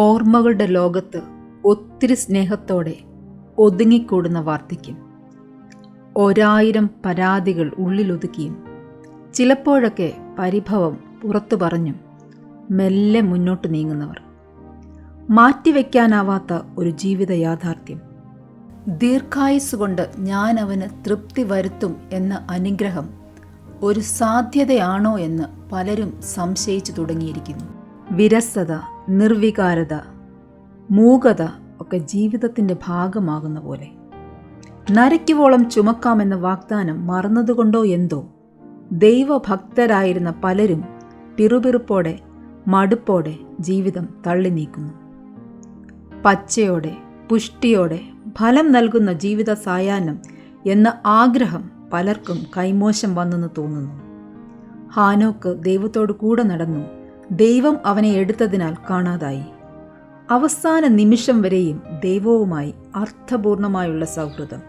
ഓർമ്മകളുടെ ലോകത്ത് ഒത്തിരി സ്നേഹത്തോടെ ഒതുങ്ങിക്കൂടുന്ന വാർദ്ധക്യം. 1000 പരാതികൾ ഉള്ളിലൊതുക്കിയും ചിലപ്പോഴൊക്കെ പരിഭവം പുറത്തു പറഞ്ഞും മെല്ലെ മുന്നോട്ട് നീങ്ങുന്നവർ. മാറ്റിവെക്കാനാവാത്ത ഒരു ജീവിത യാഥാർത്ഥ്യം. ദീർഘായുസ്സുകൊണ്ട് ഞാൻ അവന് തൃപ്തി വരുത്തും എന്ന അനുഗ്രഹം ഒരു സാധ്യതയാണോ എന്ന് പലരും സംശയിച്ചു തുടങ്ങിയിരിക്കുന്നു. വിരസത, നിർവികാരത, മൂകത ഒക്കെ ജീവിതത്തിൻ്റെ ഭാഗമാകുന്ന പോലെ. നരയ്ക്കുവോളം ചുമക്കാമെന്ന വാഗ്ദാനം മറന്നതുകൊണ്ടോ എന്തോ ദൈവഭക്തരായിരുന്ന പലരും പിറുപിറുപ്പോടെ, മടുപ്പോടെ ജീവിതം തള്ളി നീക്കുന്നു. പച്ചയോടെ, പുഷ്ടിയോടെ ഫലം നൽകുന്ന ജീവിത സായാഹ്നം എന്ന ആഗ്രഹം പലർക്കും കൈമോശം വന്നെന്ന് തോന്നുന്നു. ഹാനോക്ക് ദൈവത്തോടു കൂടെ നടന്നു. ദൈവം അവനെ എടുത്തതിനാൽ കാണാതായി. അവസാന നിമിഷം വരെയും ദൈവവുമായി അർത്ഥപൂർണമായുള്ള സൗഹൃദം.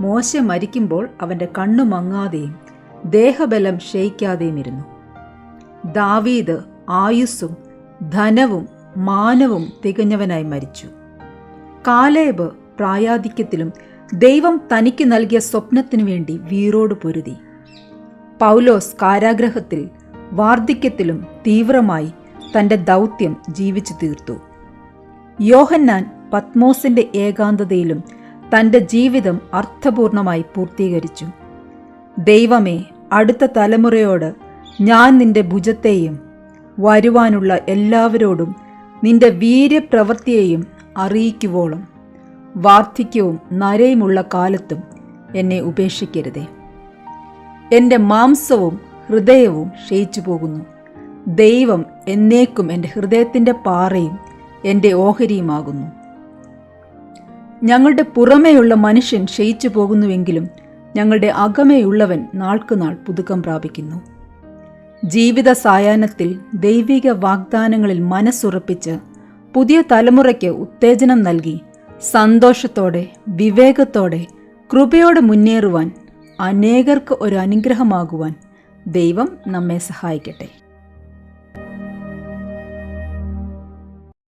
മോശെ മരിക്കുമ്പോൾ അവൻ്റെ കണ്ണു മങ്ങാതെയും ദേഹബലം ക്ഷയിക്കാതെയും ഇരുന്നു. ദാവീദ് ആയുസ്സും ധനവും മാനവും തികഞ്ഞവനായി മരിച്ചു. കാലേബ് പ്രായാധിക്യത്തിലും ദൈവം തനിക്ക് നൽകിയ സ്വപ്നത്തിനു വേണ്ടി വീറോട് പൊരുതി. പൗലോസ് കാരാഗ്രഹത്തിൽ വാർദ്ധക്യത്തിലും തീവ്രമായി തൻ്റെ ദൗത്യം ജീവിച്ചു തീർത്തു. യോഹന്നാൻ പത്മോസിൻ്റെ ഏകാന്തതയിലും തൻ്റെ ജീവിതം അർത്ഥപൂർണമായി പൂർത്തീകരിച്ചു. ദൈവമേ, അടുത്ത തലമുറയോട് ഞാൻ നിന്റെ ഭുജത്തെയും വരുവാനുള്ള എല്ലാവരോടും നിന്റെ വീര്യപ്രവൃത്തിയെയും അറിയിക്കുവോളം വാർദ്ധക്യവും നരയുമുള്ള കാലത്തും എന്നെ ഉപേക്ഷിക്കരുതേ. എൻ്റെ മാംസവും ഹൃദയവും ക്ഷയിച്ചു പോകുന്നു. ദൈവം എന്നേക്കും എൻ്റെ ഹൃദയത്തിൻ്റെ പാറയും എൻ്റെ ഓഹരിയുമാകുന്നു. ഞങ്ങളുടെ പുറമേയുള്ള മനുഷ്യൻ ക്ഷയിച്ചു പോകുന്നുവെങ്കിലും ഞങ്ങളുടെ അകമേയുള്ളവൻ നാൾക്കുനാൾ പുതുക്കം പ്രാപിക്കുന്നു. ജീവിത സായാഹ്നത്തിൽ ദൈവിക വാഗ്ദാനങ്ങളിൽ മനസ്സുറപ്പിച്ച് പുതിയ തലമുറയ്ക്ക് ഉത്തേജനം നൽകി സന്തോഷത്തോടെ, വിവേകത്തോടെ, കൃപയോടെ മുന്നേറുവാൻ, അനേകർക്ക് ഒരു അനുഗ്രഹമാകുവാൻ ദൈവം നമ്മെ സഹായിക്കട്ടെ.